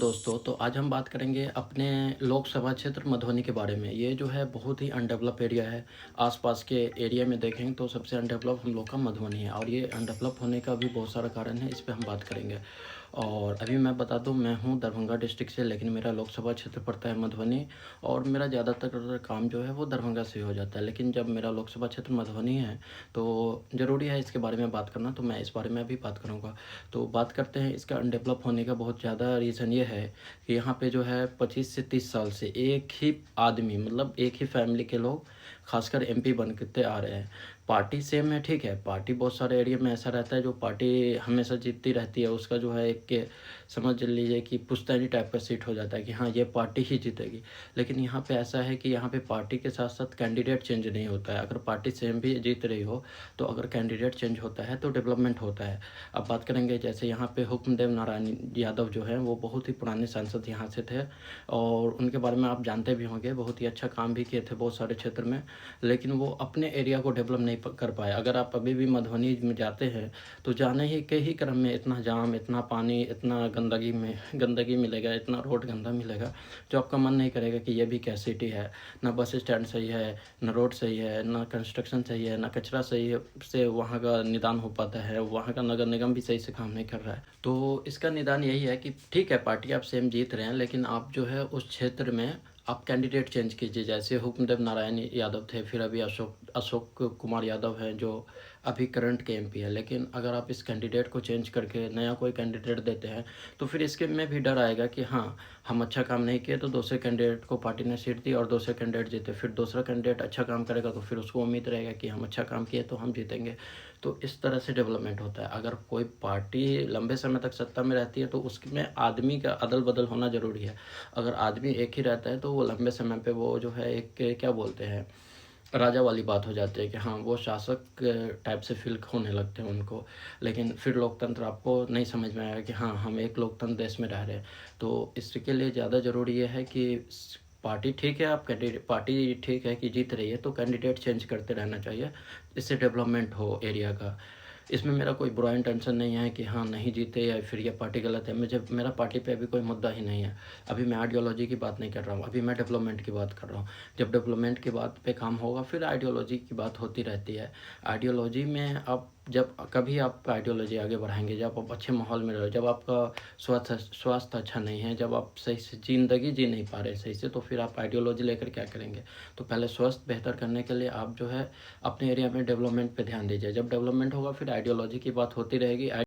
दोस्तों, तो आज हम बात करेंगे अपने लोकसभा क्षेत्र मधुबनी के बारे में। ये जो है बहुत ही अनडेवलप एरिया है। आसपास के एरिया में देखें तो सबसे अनडेवलप हम लोग का मधुबनी है और ये अनडेवलप होने का भी बहुत सारा कारण है, इस पे हम बात करेंगे। और अभी मैं बता दूं, मैं हूं दरभंगा डिस्ट्रिक्ट से, लेकिन मेरा लोकसभा क्षेत्र पड़ता है मधुबनी और मेरा ज़्यादातर काम जो है वो दरभंगा से हो जाता है। लेकिन जब मेरा लोकसभा क्षेत्र मधुबनी है तो ज़रूरी है इसके बारे में बात करना, तो मैं इस बारे में भी बात करूँगा। तो बात करते हैं, इसका अनडेवलप होने का बहुत ज़्यादा रीज़न ये है कि यहाँ पे जो है 25 से 30 साल से एक ही आदमी, मतलब एक ही फैमिली के लोग खासकर एमपी बनते आ रहे हैं। पार्टी सेम है, ठीक है, पार्टी बहुत सारे एरिया में ऐसा रहता है जो पार्टी हमेशा जीतती रहती है, उसका जो है एक समझ लीजिए कि पुश्तैनी टाइप का सीट हो जाता है कि हाँ ये पार्टी ही जीतेगी। लेकिन यहाँ पे ऐसा है कि यहाँ पे पार्टी के साथ साथ कैंडिडेट चेंज नहीं होता है। अगर पार्टी सेम भी जीत रही हो तो अगर कैंडिडेट चेंज होता है तो डेवलपमेंट होता है। अब बात करेंगे, जैसे यहाँ पे हुक्मदेव नारायण यादव जो है वो बहुत ही पुराने सांसद यहाँ से थे और उनके बारे में आप जानते भी होंगे, बहुत ही अच्छा काम भी किए थे बहुत सारे क्षेत्र में। लेकिन वो अपने एरिया को डेवलप नहीं कर पाए। अगर आप अभी भी मधुबनी में जाते हैं तो जाने ही के ही क्रम में इतना जाम, इतना पानी, इतना गंदगी मिलेगा, इतना रोड गंदा मिलेगा जो आपका मन नहीं करेगा कि ये भी क्या सिटी है। ना बस स्टैंड सही है, ना रोड सही है, ना कंस्ट्रक्शन सही है, ना कचरा सही है से वहाँ का निदान हो पाता है। वहाँ का नगर निगम भी सही से काम नहीं कर रहा है। तो इसका निदान यही है कि ठीक है, पार्टी आप सेम जीत रहे हैं, लेकिन आप जो है उस क्षेत्र में आप कैंडिडेट चेंज कीजिए। जैसे हुक्मदेव नारायण यादव थे, फिर अभी अशोक अशोक कुमार यादव हैं जो अभी करंट के एमपी है। लेकिन अगर आप इस कैंडिडेट को चेंज करके नया कोई कैंडिडेट देते हैं तो फिर इसके में भी डर आएगा कि हाँ, हम अच्छा काम नहीं किए तो दूसरे कैंडिडेट को पार्टी ने सीट दी और दूसरे कैंडिडेट जीते, फिर दूसरा कैंडिडेट अच्छा काम करेगा तो फिर उसको उम्मीद रहेगा कि हम अच्छा काम किए तो हम जीतेंगे। तो इस तरह से डेवलपमेंट होता है। अगर कोई पार्टी लंबे समय तक सत्ता में रहती है तो उसमें आदमी का अदल बदल होना ज़रूरी है। अगर आदमी एक ही रहता है तो वो लंबे समय पे वो जो है एक क्या बोलते हैं, राजा वाली बात हो जाती है कि हाँ वो शासक टाइप से फील होने लगते हैं उनको। लेकिन फिर लोकतंत्र आपको नहीं समझ में आएगा कि हाँ हम एक लोकतंत्र देश में रह रहे हैं। तो इसके लिए ज़्यादा ज़रूरी ये है कि पार्टी ठीक है, आप कैंडिडेट पार्टी ठीक है कि जीत रही है तो कैंडिडेट चेंज करते रहना चाहिए, इससे डेवलपमेंट हो एरिया का। इसमें मेरा कोई बुरा इंटेंशन नहीं है कि हाँ नहीं जीते या फिर ये पार्टी गलत है। मुझे मेरा पार्टी पे अभी कोई मुद्दा ही नहीं है। अभी मैं आइडियोलॉजी की बात नहीं कर रहा हूँ, अभी मैं डेवलपमेंट की बात कर रहा हूँ। जब डेवलपमेंट की बात पे काम होगा फिर आइडियोलॉजी की बात होती रहती है। आइडियोलॉजी में आप जब कभी आप आइडियोलॉजी आगे बढ़ाएंगे जब आप अच्छे माहौल में रहो, जब आपका स्वास्थ्य अच्छा नहीं है, जब आप सही से ज़िंदगी जी नहीं पा रहे सही से, तो फिर आप आइडियोलॉजी लेकर क्या करेंगे। तो पहले स्वास्थ्य बेहतर करने के लिए आप जो है अपने एरिया में डेवलपमेंट पे ध्यान दीजिए। जब डेवलपमेंट होगा फिर आइडियोलॉजी की बात होती रहेगी।